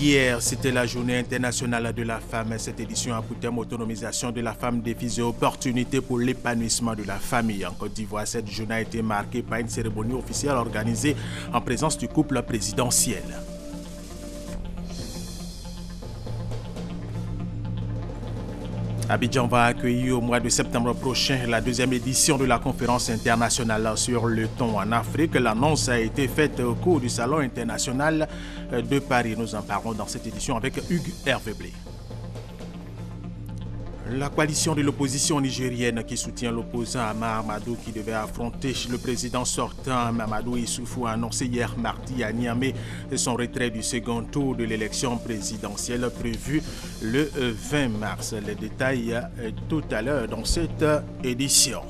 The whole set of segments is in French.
Hier, c'était la journée internationale de la femme. Cette édition a pour thème autonomisation de la femme, défis et opportunités pour l'épanouissement de la famille. En Côte d'Ivoire, cette journée a été marquée par une cérémonie officielle organisée en présence du couple présidentiel. Abidjan va accueillir au mois de septembre prochain la deuxième édition de la conférence internationale sur le thon en Afrique. L'annonce a été faite au cours du Salon international de Paris. Nous en parlons dans cette édition avec Hugues Hervé-Blé. La coalition de l'opposition nigérienne qui soutient l'opposant Amar Amadou qui devait affronter le président sortant Mamadou Issoufou a annoncé hier mardi à Niamey son retrait du second tour de l'élection présidentielle prévue le 20 mars. Les détails tout à l'heure dans cette édition.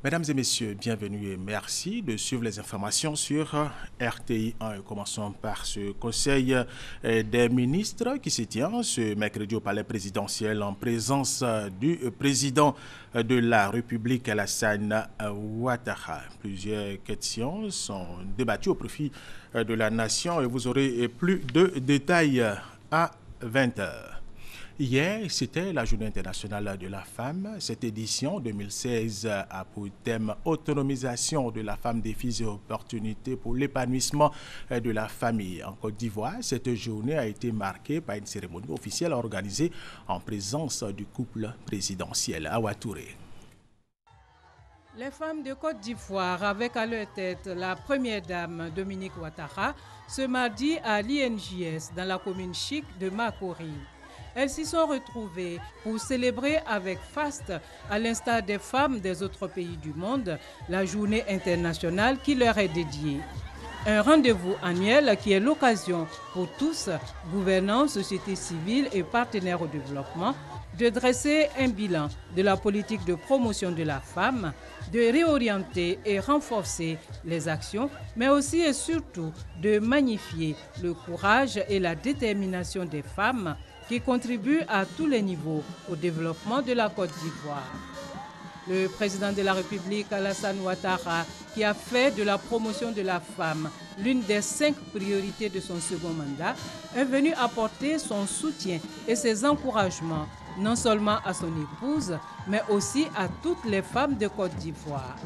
Mesdames et messieurs, bienvenue et merci de suivre les informations sur RTI 1. Commençons par ce conseil des ministres qui se tient ce mercredi au palais présidentiel en présence du président de la République, Alassane Ouattara. Plusieurs questions sont débattues au profit de la nation et vous aurez plus de détails à 20h. Hier, c'était la Journée internationale de la femme. Cette édition 2016 a pour thème autonomisation de la femme, défis et opportunités pour l'épanouissement de la famille. En Côte d'Ivoire, cette journée a été marquée par une cérémonie officielle organisée en présence du couple présidentiel. Awa Touré. Les femmes de Côte d'Ivoire, avec à leur tête la première dame Dominique Ouattara, ce mardi à l'INJS dans la commune chic de Makori. Elles s'y sont retrouvées pour célébrer avec faste, à l'instar des femmes des autres pays du monde, la journée internationale qui leur est dédiée. Un rendez-vous annuel qui est l'occasion pour tous, gouvernants, société civile et partenaires au développement, de dresser un bilan de la politique de promotion de la femme, de réorienter et renforcer les actions, mais aussi et surtout de magnifier le courage et la détermination des femmes qui contribuent à tous les niveaux au développement de la Côte d'Ivoire. Le président de la République, Alassane Ouattara, qui a fait de la promotion de la femme l'une des 5 priorités de son second mandat, est venu apporter son soutien et ses encouragements non seulement à son épouse, mais aussi à toutes les femmes de Côte d'Ivoire.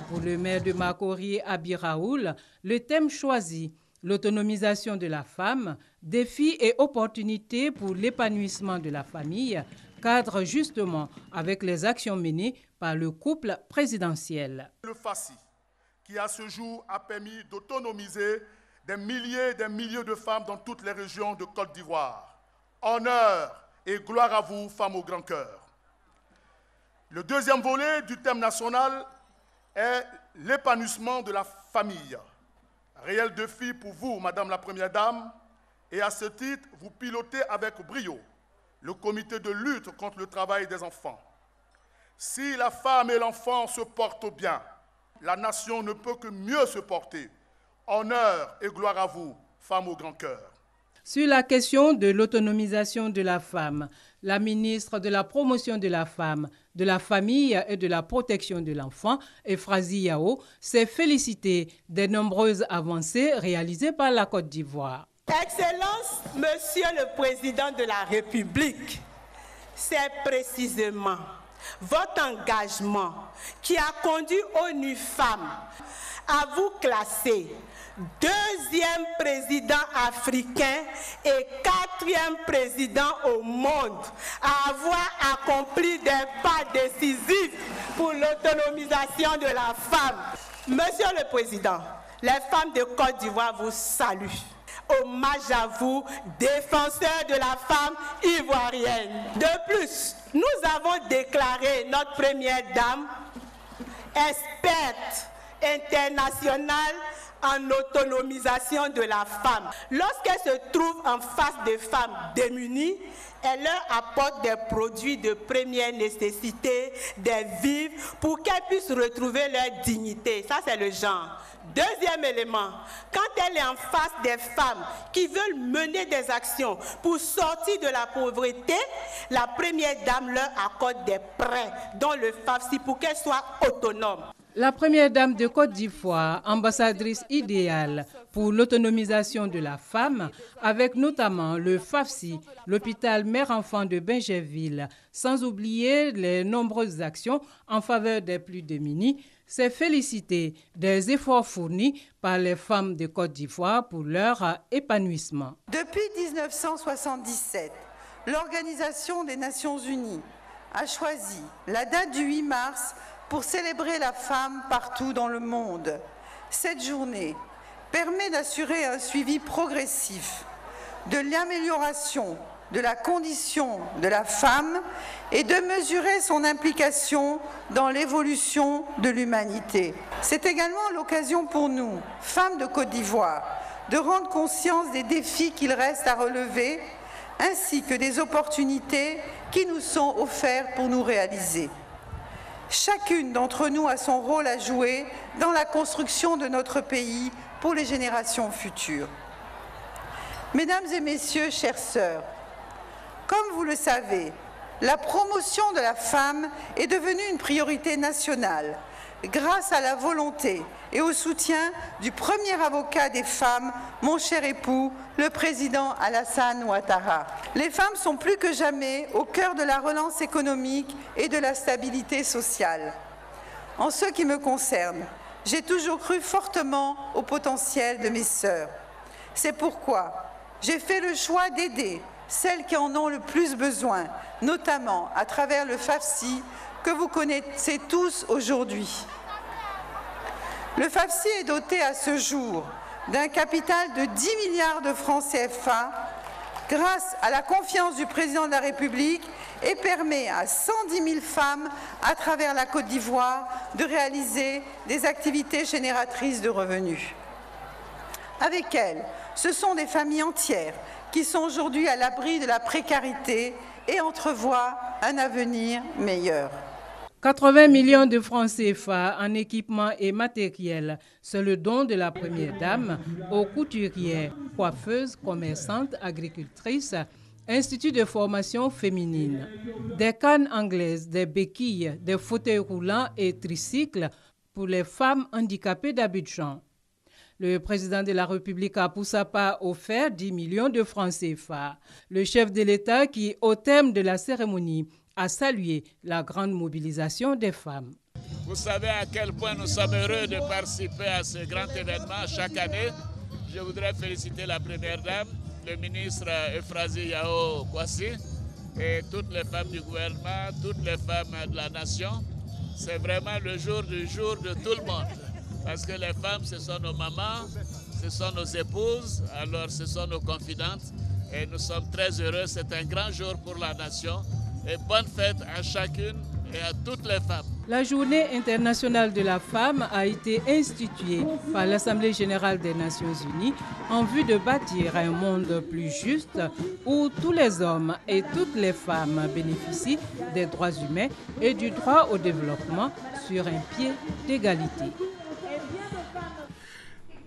Pour le maire de Makori, Abi Raoul, le thème choisi, l'autonomisation de la femme, défis et opportunités pour l'épanouissement de la famille, cadre justement avec les actions menées par le couple présidentiel. Le FACI, qui à ce jour a permis d'autonomiser des milliers et des milliers de femmes dans toutes les régions de Côte d'Ivoire. Honneur et gloire à vous, femmes au grand cœur. Le deuxième volet du thème national est l'épanouissement de la famille. Réel défi pour vous, Madame la Première Dame, et à ce titre, vous pilotez avec brio le comité de lutte contre le travail des enfants. Si la femme et l'enfant se portent bien, la nation ne peut que mieux se porter. Honneur et gloire à vous, femmes au grand cœur. Sur la question de l'autonomisation de la femme, la ministre de la Promotion de la femme, de la famille et de la protection de l'enfant, Efrazi Yao, s'est félicitée des nombreuses avancées réalisées par la Côte d'Ivoire. Excellence, Monsieur le Président de la République, c'est précisément votre engagement qui a conduit ONU Femmes à vous classer deuxième président africain et 4e président au monde à avoir accompli des pas décisifs pour l'autonomisation de la femme. Monsieur le Président, les femmes de Côte d'Ivoire vous saluent. Hommage à vous, défenseurs de la femme ivoirienne. De plus, nous avons déclaré notre première dame experte internationale en autonomisation de la femme. Lorsqu'elle se trouve en face de femmes démunies, elle leur apporte des produits de première nécessité, des vivres, pour qu'elles puissent retrouver leur dignité. Ça, c'est le genre. Deuxième élément, quand elle est en face des femmes qui veulent mener des actions pour sortir de la pauvreté, la première dame leur accorde des prêts, dont le FAFSI, pour qu'elles soient autonomes. La première dame de Côte d'Ivoire, ambassadrice idéale pour l'autonomisation de la femme, avec notamment le FAFSI, l'hôpital mère-enfant de Bingerville, sans oublier les nombreuses actions en faveur des plus démunis, s'est félicité des efforts fournis par les femmes de Côte d'Ivoire pour leur épanouissement. Depuis 1977, l'Organisation des Nations Unies a choisi la date du 8 mars pour célébrer la femme partout dans le monde. Cette journée permet d'assurer un suivi progressif de l'amélioration de la condition de la femme et de mesurer son implication dans l'évolution de l'humanité. C'est également l'occasion pour nous, femmes de Côte d'Ivoire, de rendre conscience des défis qu'il reste à relever, ainsi que des opportunités qui nous sont offertes pour nous réaliser. Chacune d'entre nous a son rôle à jouer dans la construction de notre pays pour les générations futures. Mesdames et messieurs, chères sœurs, comme vous le savez, la promotion de la femme est devenue une priorité nationale grâce à la volonté et au soutien du premier avocat des femmes, mon cher époux, le président Alassane Ouattara. Les femmes sont plus que jamais au cœur de la relance économique et de la stabilité sociale. En ce qui me concerne, j'ai toujours cru fortement au potentiel de mes sœurs. C'est pourquoi j'ai fait le choix d'aider celles qui en ont le plus besoin, notamment à travers le FAFSI que vous connaissez tous aujourd'hui. Le FAFSI est doté à ce jour d'un capital de 10 milliards de francs CFA grâce à la confiance du président de la République et permet à 110 000 femmes à travers la Côte d'Ivoire de réaliser des activités génératrices de revenus. Avec elles, ce sont des familles entières qui sont aujourd'hui à l'abri de la précarité et entrevoient un avenir meilleur. 80 millions de francs CFA en équipement et matériel, c'est le don de la première dame aux couturières, coiffeuses, commerçantes, agricultrices, instituts de formation féminine. Des cannes anglaises, des béquilles, des fauteuils roulants et tricycles pour les femmes handicapées d'Abidjan. Le président de la République a pour sa part offert 10 millions de francs CFA. Le chef de l'État qui, au terme de la cérémonie, a salué la grande mobilisation des femmes. Vous savez à quel point nous sommes heureux de participer à ce grand événement chaque année. Je voudrais féliciter la Première Dame, le ministre Euphrasie Yao Kwasi et toutes les femmes du gouvernement, toutes les femmes de la nation. C'est vraiment le jour du jour de tout le monde. Parce que les femmes, ce sont nos mamans, ce sont nos épouses, alors ce sont nos confidentes. Et nous sommes très heureux, c'est un grand jour pour la nation. Et bonne fête à chacune et à toutes les femmes. La Journée internationale de la femme a été instituée par l'Assemblée générale des Nations unies en vue de bâtir un monde plus juste où tous les hommes et toutes les femmes bénéficient des droits humains et du droit au développement sur un pied d'égalité.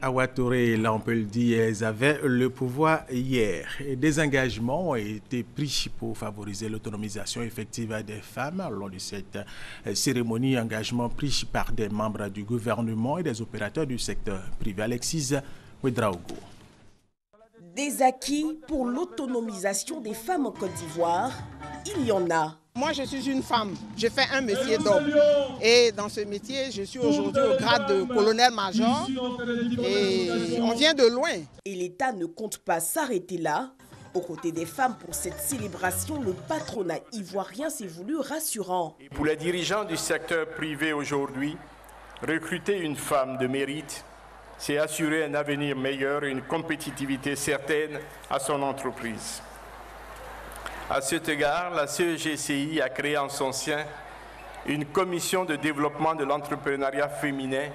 Awa Touré, là on peut le dire, elles avaient le pouvoir hier. Et des engagements ont été pris pour favoriser l'autonomisation effective des femmes lors de cette cérémonie. Engagements pris par des membres du gouvernement et des opérateurs du secteur privé. Alexis Ouedraogo. Des acquis pour l'autonomisation des femmes en Côte d'Ivoire, il y en a. Moi, je suis une femme, je fais un métier d'homme. Et dans ce métier, je suis aujourd'hui au grade de colonel-major et on vient de loin. Et l'État ne compte pas s'arrêter là. Aux côtés des femmes pour cette célébration, le patronat ivoirien s'est voulu rassurant. Pour les dirigeants du secteur privé aujourd'hui, recruter une femme de mérite, c'est assurer un avenir meilleur et une compétitivité certaine à son entreprise. À cet égard, la CEGCI a créé en son sein une commission de développement de l'entrepreneuriat féminin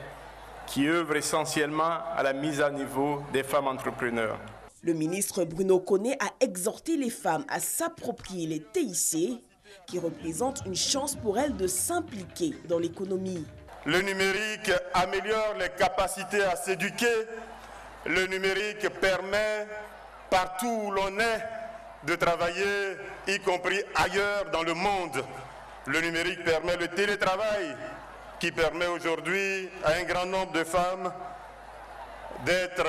qui œuvre essentiellement à la mise à niveau des femmes entrepreneurs. Le ministre Bruno Koné a exhorté les femmes à s'approprier les TIC qui représentent une chance pour elles de s'impliquer dans l'économie. Le numérique améliore les capacités à s'éduquer. Le numérique permet, partout où l'on est, de travailler, y compris ailleurs dans le monde. Le numérique permet le télétravail, qui permet aujourd'hui à un grand nombre de femmes d'être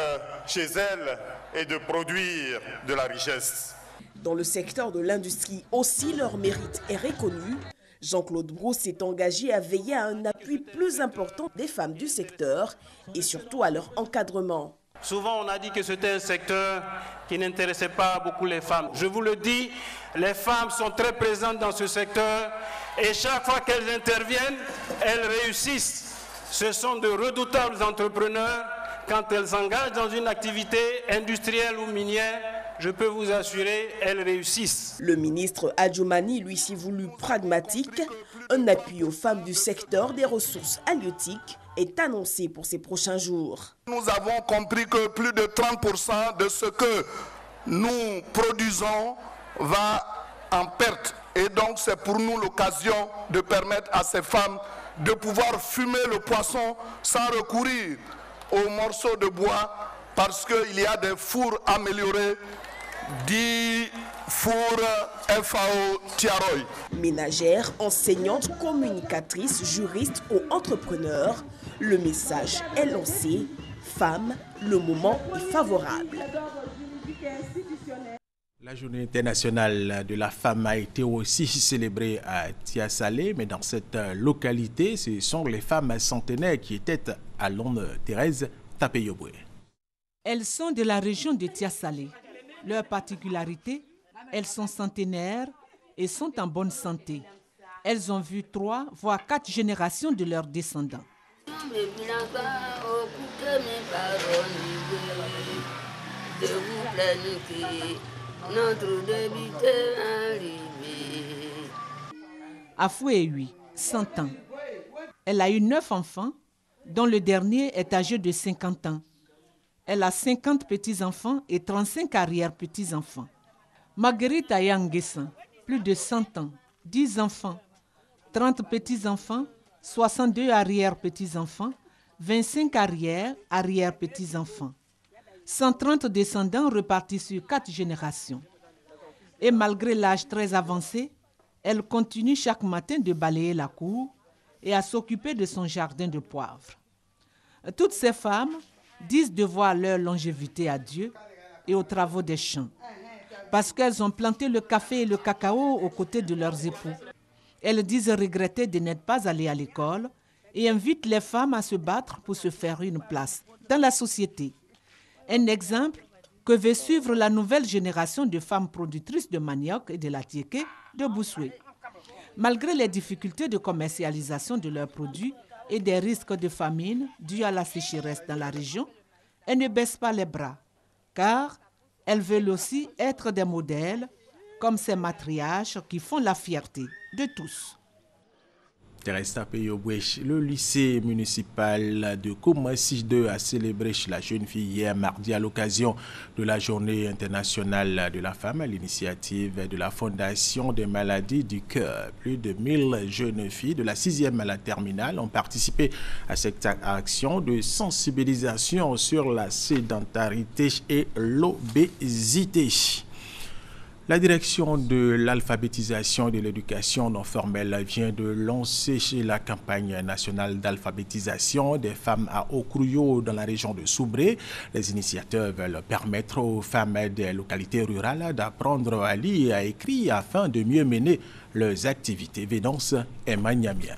chez elles et de produire de la richesse. Dans le secteur de l'industrie aussi, leur mérite est reconnu. Jean-Claude Brou s'est engagé à veiller à un appui plus important des femmes du secteur et surtout à leur encadrement. Souvent, on a dit que c'était un secteur qui n'intéressait pas beaucoup les femmes. Je vous le dis, les femmes sont très présentes dans ce secteur et chaque fois qu'elles interviennent, elles réussissent. Ce sont de redoutables entrepreneurs. Quand elles s'engagent dans une activité industrielle ou minière, je peux vous assurer, elles réussissent. Le ministre Adjoumani, lui, s'est voulu pragmatique. Un appui aux femmes du secteur des ressources halieutiques est annoncé pour ces prochains jours. Nous avons compris que plus de 30% de ce que nous produisons va en perte. Et donc c'est pour nous l'occasion de permettre à ces femmes de pouvoir fumer le poisson sans recourir aux morceaux de bois parce qu'il y a des fours améliorés, 10 fours FAO Tiaroy. Ménagère, enseignante, communicatrice, juriste ou entrepreneur, le message est lancé. Femmes, le moment est favorable. La journée internationale de la femme a été aussi célébrée à Tia-Salé, mais dans cette localité, ce sont les femmes centenaires qui étaient à l'ombre. Thérèse Tapeyoboué. Elles sont de la région de Tia-Salé. Leur particularité, elles sont centenaires et sont en bonne santé. Elles ont vu 3 voire 4 générations de leurs descendants. Afouéhui, 100 ans. Elle a eu 9 enfants, dont le dernier est âgé de 50 ans. Elle a 50 petits-enfants et 35 arrière-petits-enfants. Marguerite Ayanguessan, plus de 100 ans, 10 enfants, 30 petits-enfants, 62 arrière-petits-enfants, 25 arrière-petits-enfants. 130 descendants repartis sur 4 générations. Et malgré l'âge très avancé, elle continue chaque matin de balayer la cour et à s'occuper de son jardin de poivre. Toutes ces femmes disent devoir leur longévité à Dieu et aux travaux des champs, parce qu'elles ont planté le café et le cacao aux côtés de leurs époux. Elles disent regretter de n'être pas allées à l'école et invitent les femmes à se battre pour se faire une place dans la société. Un exemple que veut suivre la nouvelle génération de femmes productrices de manioc et de la tiéké de Boussoué. Malgré les difficultés de commercialisation de leurs produits et des risques de famine dus à la sécheresse dans la région, elles ne baissent pas les bras, car elles veulent aussi être des modèles comme ces matriarches qui font la fierté de tous. Thérèse Tapeyoboué, le lycée municipal de Koumassi 2 a célébré la jeune fille hier mardi à l'occasion de la journée internationale de la femme à l'initiative de la Fondation des maladies du cœur. Plus de 1000 jeunes filles de la 6e à la terminale ont participé à cette action de sensibilisation sur la sédentarité et l'obésité. La direction de l'alphabétisation et de l'éducation non formelle vient de lancer la campagne nationale d'alphabétisation des femmes à Okrouyo dans la région de Soubré. Les initiateurs veulent permettre aux femmes des localités rurales d'apprendre à lire et à écrire afin de mieux mener leurs activités. Vénance et Magnamia.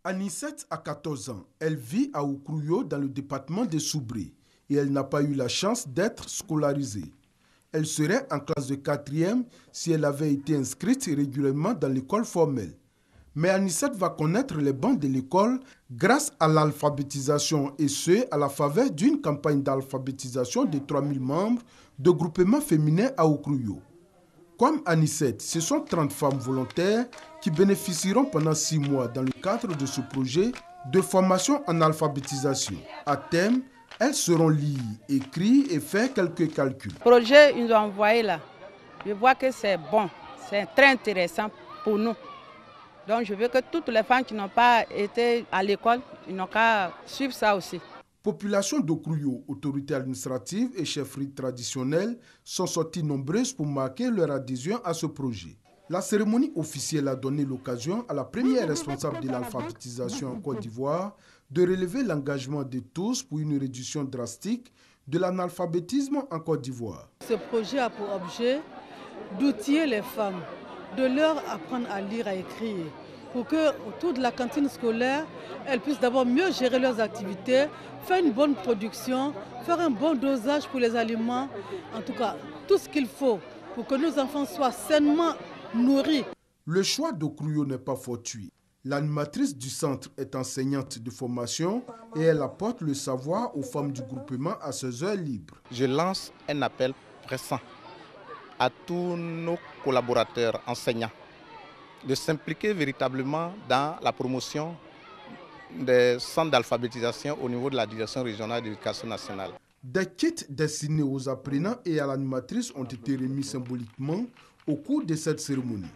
Anissette a 14 ans. Elle vit à Okrouyo dans le département de Soubré et elle n'a pas eu la chance d'être scolarisée. Elle serait en classe de 4e si elle avait été inscrite régulièrement dans l'école formelle. Mais Anissette va connaître les bancs de l'école grâce à l'alphabétisation et ce, à la faveur d'une campagne d'alphabétisation de 3000 membres de groupements féminins à Okrouyo. Comme Anissette, ce sont 30 femmes volontaires qui bénéficieront pendant 6 mois dans le cadre de ce projet de formation en alphabétisation. À thème, elles seront lire, écrire et faire quelques calculs. Le projet qu'ils nous ont envoyé là, je vois que c'est bon, c'est très intéressant pour nous. Donc je veux que toutes les femmes qui n'ont pas été à l'école, ils n'ont qu'à suivre ça aussi. Population d'Okrouyo, autorités administratives et chefferies traditionnelles sont sorties nombreuses pour marquer leur adhésion à ce projet. La cérémonie officielle a donné l'occasion à la première responsable de l'alphabétisation en Côte d'Ivoire de relever l'engagement de tous pour une réduction drastique de l'analphabétisme en Côte d'Ivoire. Ce projet a pour objet d'outiller les femmes, de leur apprendre à lire, à écrire, pour que autour de la cantine scolaire, elles puissent d'abord mieux gérer leurs activités, faire une bonne production, faire un bon dosage pour les aliments, en tout cas tout ce qu'il faut pour que nos enfants soient sainement nourris. Le choix d'Okrouyo n'est pas fortuit. L'animatrice du centre est enseignante de formation et elle apporte le savoir aux femmes du groupement à ses heures libres. Je lance un appel pressant à tous nos collaborateurs enseignants de s'impliquer véritablement dans la promotion des centres d'alphabétisation au niveau de la direction régionale d'éducation nationale. Des kits destinés aux apprenants et à l'animatrice ont été remis symboliquement au cours de cette cérémonie.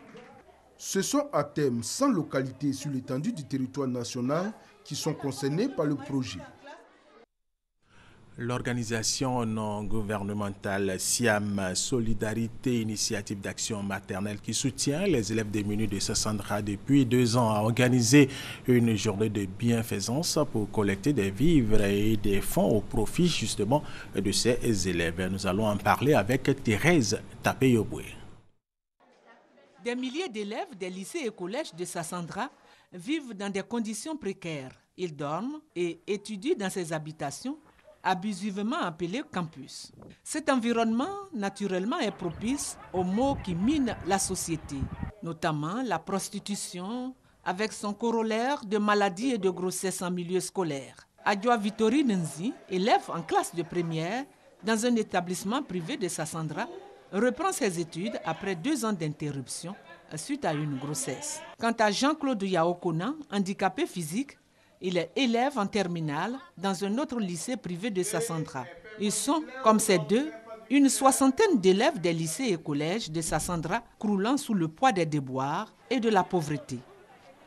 Ce sont à terme 100 localités sur l'étendue du territoire national qui sont concernées par le projet. L'organisation non gouvernementale SIAM Solidarité Initiative d'Action Maternelle qui soutient les élèves démunis de Sassandra depuis 2 ans a organisé une journée de bienfaisance pour collecter des vivres et des fonds au profit justement de ces élèves. Nous allons en parler avec Thérèse Tapé-Yoboué. Des milliers d'élèves des lycées et collèges de Sassandra vivent dans des conditions précaires. Ils dorment et étudient dans ces habitations abusivement appelées campus. Cet environnement, naturellement, est propice aux maux qui minent la société, notamment la prostitution, avec son corollaire de maladies et de grossesses en milieu scolaire. Adjoa Vittori Nzi, élève en classe de première dans un établissement privé de Sassandra, reprend ses études après 2 ans d'interruption suite à une grossesse. Quant à Jean-Claude Yaokona, handicapé physique, il est élève en terminale dans un autre lycée privé de Sassandra. Ils sont, comme ces deux, une 60aine d'élèves des lycées et collèges de Sassandra croulant sous le poids des déboires et de la pauvreté.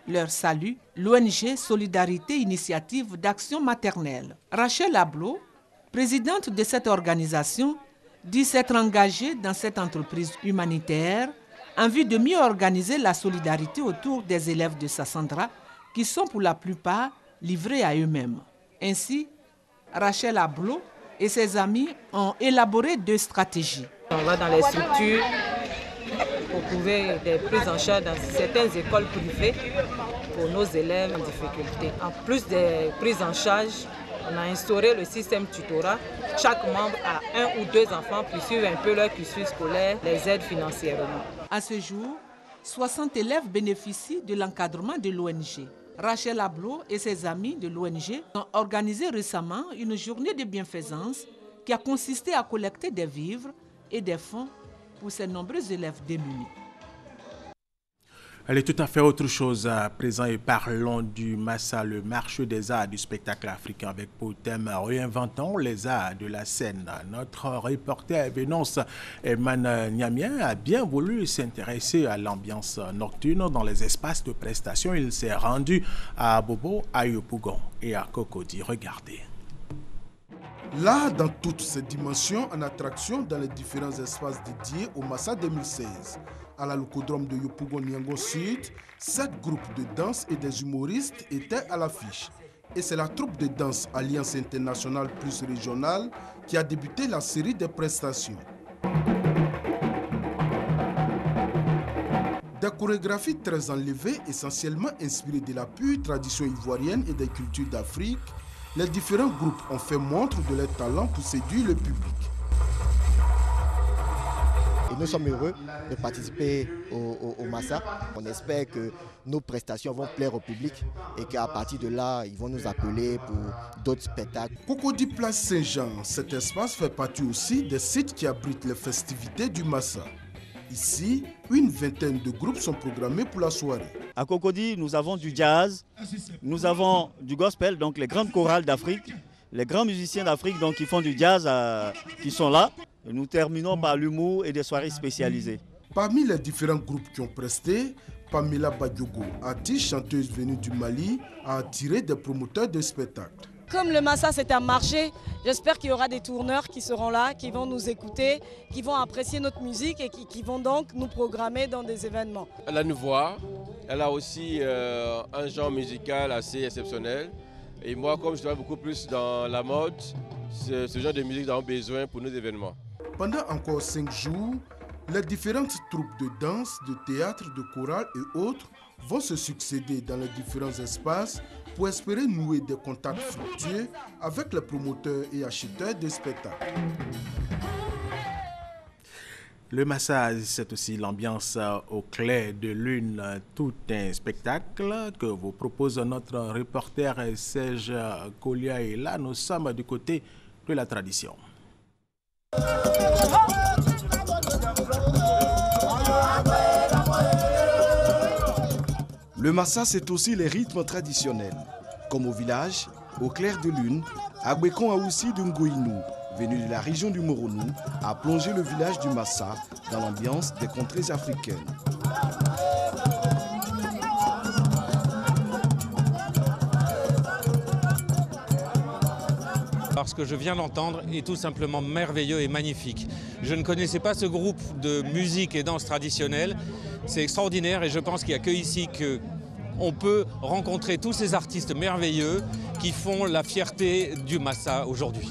Leur salut, l'ONG Solidarité Initiative d'Action Maternelle. Rachel Ablo, présidente de cette organisation, dit s'être engagée dans cette entreprise humanitaire en vue de mieux organiser la solidarité autour des élèves de Sassandra qui sont pour la plupart livrés à eux-mêmes. Ainsi, Rachel Ablo et ses amis ont élaboré 2 stratégies. On va dans les structures pour trouver des prises en charge dans certaines écoles privées pour nos élèves en difficulté. En plus des prises en charge, on a instauré le système tutorat. Chaque membre a 1 ou 2 enfants pour suivre un peu leur cursus scolaire, les aides financièrement. À ce jour, 60 élèves bénéficient de l'encadrement de l'ONG. Rachel Ablo et ses amis de l'ONG ont organisé récemment une journée de bienfaisance qui a consisté à collecter des vivres et des fonds pour ces nombreux élèves démunis. Elle est tout à fait autre chose à présent et parlons du Massa, le marché des arts du spectacle africain avec pour thème Réinventons les arts de la scène. Notre reporter Vénonce Eman Niamien a bien voulu s'intéresser à l'ambiance nocturne dans les espaces de prestation. Il s'est rendu à Bobo, à Yopougon et à Cocody. Regardez. Là, dans toutes ses dimensions, en attraction dans les différents espaces dédiés au Massa 2016. À la locodrome de Yopougon-Niango Sud, 7 groupes de danse et des humoristes étaient à l'affiche. Et c'est la troupe de danse Alliance Internationale Plus Régionale qui a débuté la série des prestations. Des chorégraphies très enlevées, essentiellement inspirées de la pure tradition ivoirienne et des cultures d'Afrique, les différents groupes ont fait montre de leur talent pour séduire le public. Et nous sommes heureux de participer au Massa. On espère que nos prestations vont plaire au public et qu'à partir de là, ils vont nous appeler pour d'autres spectacles. Cocody Place Saint-Jean, cet espace fait partie aussi des sites qui abritent les festivités du Massa. Ici, une vingtaine de groupes sont programmés pour la soirée. À Cocody, nous avons du jazz, nous avons du gospel, donc les grandes chorales d'Afrique, les grands musiciens d'Afrique donc, qui font du jazz, qui sont là. Nous terminons par l'humour et des soirées spécialisées. Parmi les différents groupes qui ont presté, Pamela Badiogo, artiste chanteuse venue du Mali, a attiré des promoteurs de spectacles. Comme le Massa c'est un marché, j'espère qu'il y aura des tourneurs qui seront là, qui vont nous écouter, qui vont apprécier notre musique et qui vont donc nous programmer dans des événements. Elle a une voix, elle a aussi un genre musical assez exceptionnel. Et moi, comme je travaille beaucoup plus dans la mode, c'est ce genre de musique nous avons besoin pour nos événements. Pendant encore 5 jours, les différentes troupes de danse, de théâtre, de chorale et autres vont se succéder dans les différents espaces pour espérer nouer des contacts fructueux avec les promoteurs et acheteurs de spectacles. Le massage, c'est aussi l'ambiance au clair de lune, tout un spectacle que vous propose notre reporter Serge Collia. Et là, nous sommes du côté de la tradition. Le massa, c'est aussi les rythmes traditionnels. Comme au village, au clair de lune, Agbekon a aussi de Ngoïnou, venu de la région du Moronou, a plongé le village du Massa dans l'ambiance des contrées africaines. Parce que je viens d'entendre est tout simplement merveilleux et magnifique. Je ne connaissais pas ce groupe de musique et danse traditionnelle. C'est extraordinaire et je pense qu'il n'y a que ici qu'on peut rencontrer tous ces artistes merveilleux qui font la fierté du Massa aujourd'hui.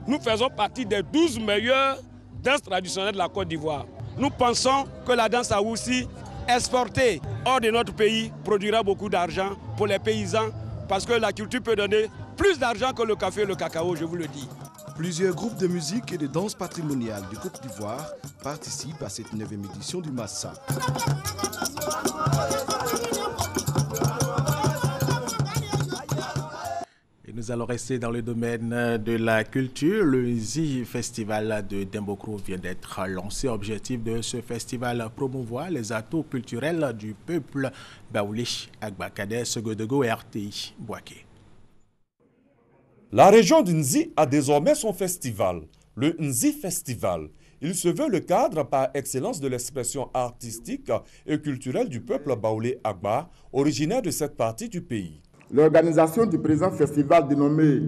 Nous faisons partie des 12 meilleures danses traditionnelles de la Côte d'Ivoire. Nous pensons que la danse aoussi exportée hors de notre pays produira beaucoup d'argent pour les paysans parce que la culture peut donner plus d'argent que le café et le cacao, je vous le dis. Plusieurs groupes de musique et de danse patrimoniale du Côte d'Ivoire participent à cette 9e édition du Massa. Nous allons rester dans le domaine de la culture. Le Nzi Festival de Dembokro vient d'être lancé. Objectif de ce festival, promouvoir les atouts culturels du peuple Baoulé, Agba Kadès, Godogo et RTI Boaké. La région du Nzi a désormais son festival, le Nzi Festival. Il se veut le cadre par excellence de l'expression artistique et culturelle du peuple Baoulé Agba, originaire de cette partie du pays. L'organisation du présent festival dénommé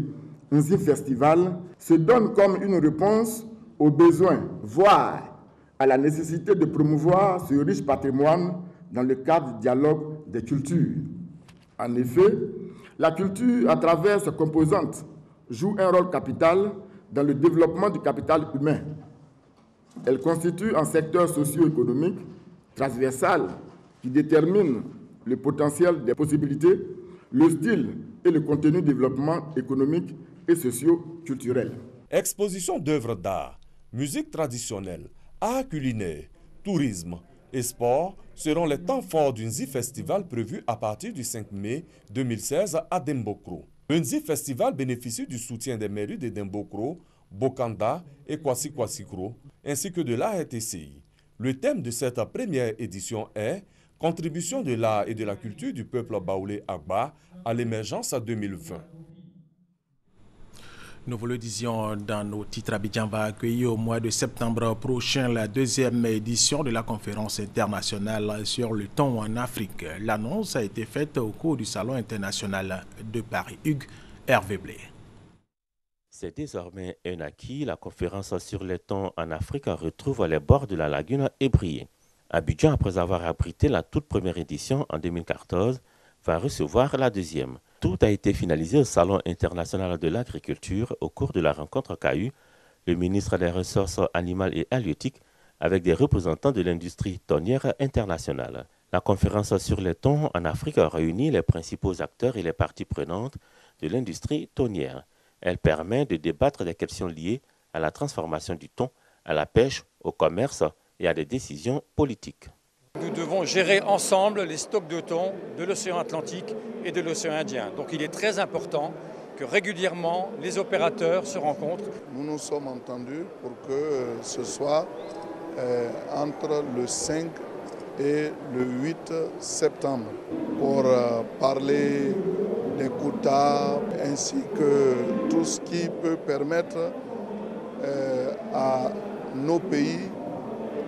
Nzi Festival se donne comme une réponse aux besoins, voire à la nécessité de promouvoir ce riche patrimoine dans le cadre du dialogue des cultures. En effet, la culture, à travers ses composantes, joue un rôle capital dans le développement du capital humain. Elle constitue un secteur socio-économique transversal qui détermine le potentiel des possibilités, le style et le contenu de développement économique et socio-culturel. Exposition d'œuvres d'art, musique traditionnelle, art culinaire, tourisme et sport seront les temps forts du Nzi Festival prévu à partir du 5 mai 2016 à Dembokro. Le Nzi Festival bénéficie du soutien des mairies de Dembokro, Bokanda et Kwasi-Kwasikro, ainsi que de l'ARTCI. Le thème de cette première édition est « Contribution de l'art et de la culture du peuple Baoulé Agba à l'émergence 2020 ». Nous vous le disions dans nos titres, Abidjan va accueillir au mois de septembre prochain la 2e édition de la conférence internationale sur le thon en Afrique. L'annonce a été faite au cours du Salon international de Paris. Hugues Hervé Blé. C'est désormais un acquis. La conférence sur le thon en Afrique retrouve les bords de la lagune ébriée. Abidjan, après avoir abrité la toute première édition en 2014, va recevoir la 2e. Tout a été finalisé au Salon international de l'agriculture au cours de la rencontre qu'a eu le ministre des Ressources animales et halieutiques avec des représentants de l'industrie thonière internationale. La conférence sur les thons en Afrique réunit les principaux acteurs et les parties prenantes de l'industrie thonière. Elle permet de débattre des questions liées à la transformation du thon, à la pêche, au commerce et à des décisions politiques. Nous devons gérer ensemble les stocks de thon de l'océan Atlantique et de l'océan Indien. Donc il est très important que régulièrement les opérateurs se rencontrent. Nous nous sommes entendus pour que ce soit entre le 5 et le 8 septembre pour parler des quotas ainsi que tout ce qui peut permettre à nos pays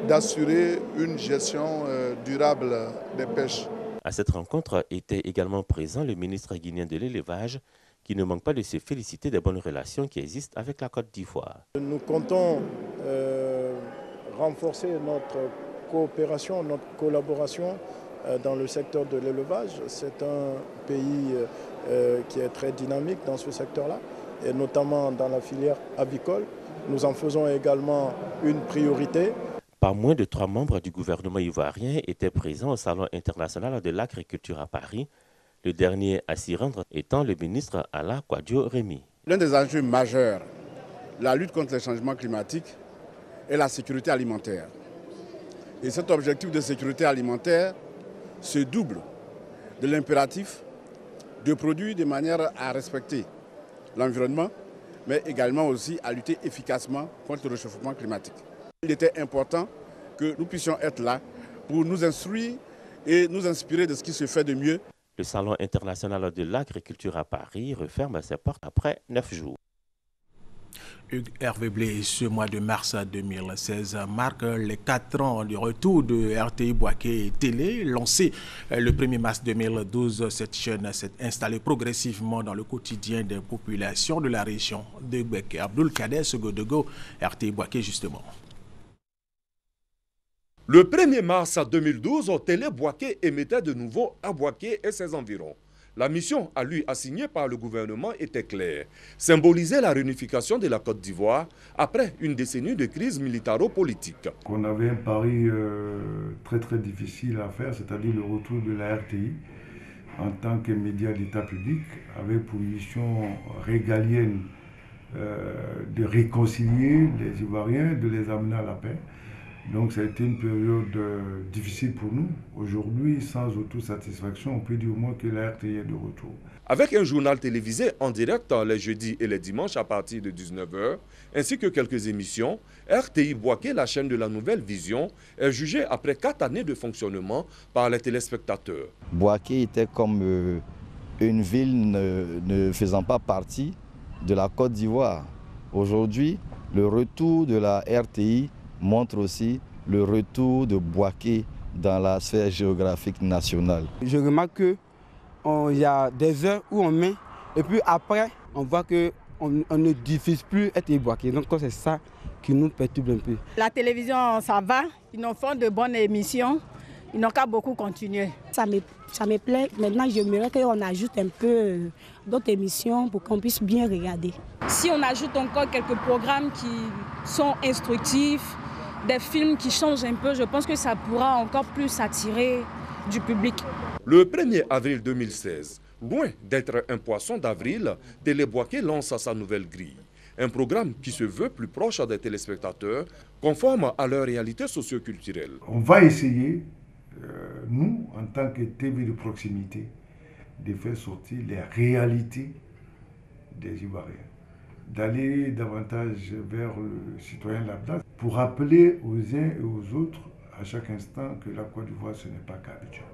d'assurer une gestion durable des pêches. À cette rencontre était également présent le ministre guinéen de l'élevage qui ne manque pas de se féliciter des bonnes relations qui existent avec la Côte d'Ivoire. Nous comptons renforcer notre coopération, notre collaboration dans le secteur de l'élevage. C'est un pays qui est très dynamique dans ce secteur-là, et notamment dans la filière avicole. Nous en faisons également une priorité. Pas moins de 3 membres du gouvernement ivoirien étaient présents au Salon international de l'agriculture à Paris, le dernier à s'y rendre étant le ministre Ala Kouadio Rémy. L'un des enjeux majeurs, la lutte contre les changements climatiques et la sécurité alimentaire. Et cet objectif de sécurité alimentaire se double de l'impératif de produire de manière à respecter l'environnement, mais également aussi à lutter efficacement contre le réchauffement climatique. Il était important que nous puissions être là pour nous instruire et nous inspirer de ce qui se fait de mieux. Le Salon international de l'agriculture à Paris referme ses portes après 9 jours. Hervé Blé, ce mois de mars 2016 marque les 4 ans du retour de RTI Bouaké Télé. Lancée le 1er mars 2012, cette chaîne s'est installée progressivement dans le quotidien des populations de la région de Bouaké. Abdoul Kader Segodogo, RTI Bouaké justement. Le 1er mars 2012, Télé Bouaké émettait de nouveau à Bouaké et ses environs. La mission à lui assignée par le gouvernement était claire, symboliser la réunification de la Côte d'Ivoire après une décennie de crise militaro-politique. On avait un pari très difficile à faire, c'est-à-dire le retour de la RTI en tant que média d'État public, avec pour mission régalienne de réconcilier les Ivoiriens, de les amener à la paix. Donc ça a été une période difficile pour nous. Aujourd'hui, sans autosatisfaction, on peut dire au moins que la RTI est de retour. Avec un journal télévisé en direct les jeudis et les dimanches à partir de 19h, ainsi que quelques émissions, RTI Bouaké, la chaîne de la Nouvelle Vision, est jugée après 4 années de fonctionnement par les téléspectateurs. Bouaké était comme une ville ne faisant pas partie de la Côte d'Ivoire. Aujourd'hui, le retour de la RTI montre aussi le retour de Bouaké dans la sphère géographique nationale. Je remarque qu'il y a des heures où on met et puis après on voit qu'on ne diffuse plus RTI Bouaké. Donc c'est ça qui nous perturbe un peu. La télévision ça va, ils nous font de bonnes émissions, ils n'ont qu'à beaucoup continuer. Ça me plaît, maintenant j'aimerais qu'on ajoute un peu d'autres émissions pour qu'on puisse bien regarder. Si on ajoute encore quelques programmes qui sont instructifs, des films qui changent un peu, je pense que ça pourra encore plus attirer du public. Le 1er avril 2016, loin d'être un poisson d'avril, Télé Bouaké lance sa nouvelle grille. Un programme qui se veut plus proche des téléspectateurs, conforme à leur réalité socio-culturelle. On va essayer, nous, en tant que TV de proximité, de faire sortir les réalités des Ivoiriens, d'aller davantage vers le citoyen lambda pour rappeler aux uns et aux autres à chaque instant que la Côte d'Ivoire ce n'est pas qu'Abidjan.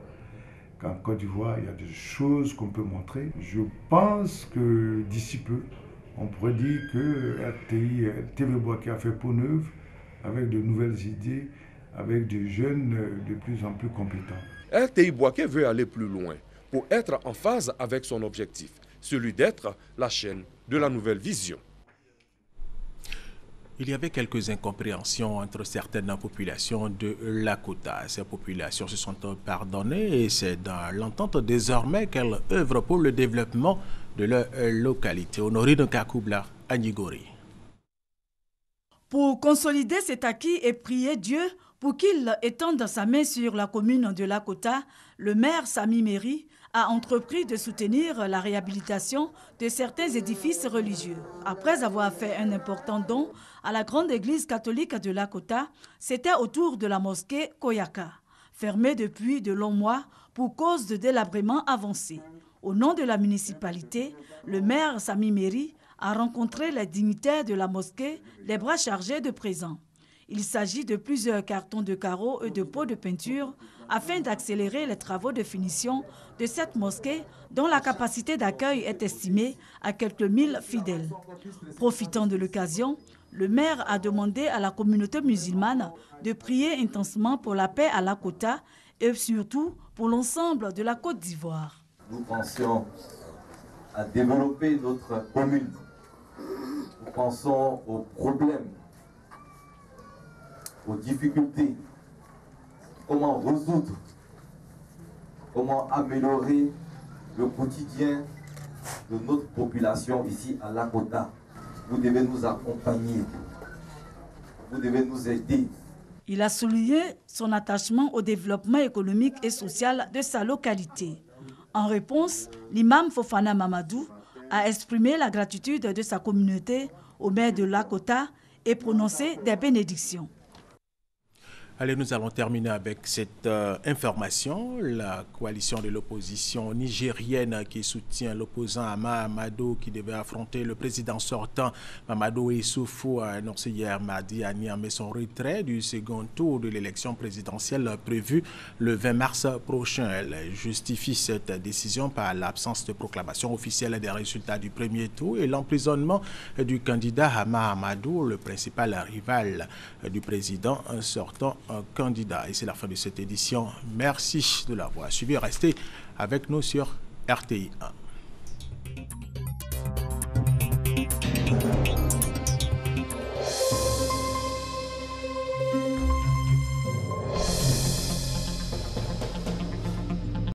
Qu'en Côte d'Ivoire il y a des choses qu'on peut montrer. Je pense que d'ici peu, on pourrait dire que RTI, TV Bouaké a fait peau neuve avec de nouvelles idées, avec des jeunes de plus en plus compétents. RTI Bouaké veut aller plus loin pour être en phase avec son objectif, celui d'être la chaîne de la Nouvelle Vision. Il y avait quelques incompréhensions entre certaines populations de Lakota. Ces populations se sont pardonnées et c'est dans l'entente désormais qu'elles œuvrent pour le développement de leur localité. Honoré de Kakoubla, Anigori. Pour consolider cet acquis et prier Dieu pour qu'il étende sa main sur la commune de Lakota, le maire Sami Méry a entrepris de soutenir la réhabilitation de certains édifices religieux. Après avoir fait un important don à la grande église catholique de Lakota, c'était au tour de la mosquée Koyaka, fermée depuis de longs mois pour cause de délabrement avancé. Au nom de la municipalité, le maire Sami Méry a rencontré les dignitaires de la mosquée, les bras chargés de présents. Il s'agit de plusieurs cartons de carreaux et de pots de peinture afin d'accélérer les travaux de finition de cette mosquée dont la capacité d'accueil est estimée à quelques 1000 fidèles. Profitant de l'occasion, le maire a demandé à la communauté musulmane de prier intensément pour la paix à Lakota et surtout pour l'ensemble de la Côte d'Ivoire. Nous pensions à développer notre commune. Nous pensons aux problèmes aux difficultés, comment résoudre, comment améliorer le quotidien de notre population ici à Lakota. Vous devez nous accompagner, vous devez nous aider. Il a souligné son attachement au développement économique et social de sa localité. En réponse, l'imam Fofana Mamadou a exprimé la gratitude de sa communauté au maire de Lakota et prononcé des bénédictions. Allez, nous allons terminer avec cette information. La coalition de l'opposition nigérienne qui soutient l'opposant Ama Amadou qui devait affronter le président sortant Mamadou Issoufou a annoncé hier mardi à Niamey son retrait du second tour de l'élection présidentielle prévue le 20 mars prochain. Elle justifie cette décision par l'absence de proclamation officielle des résultats du premier tour et l'emprisonnement du candidat Ama Amadou, le principal rival du président sortant candidat. Et c'est la fin de cette édition. Merci de l'avoir suivi. Restez avec nous sur RTI 1.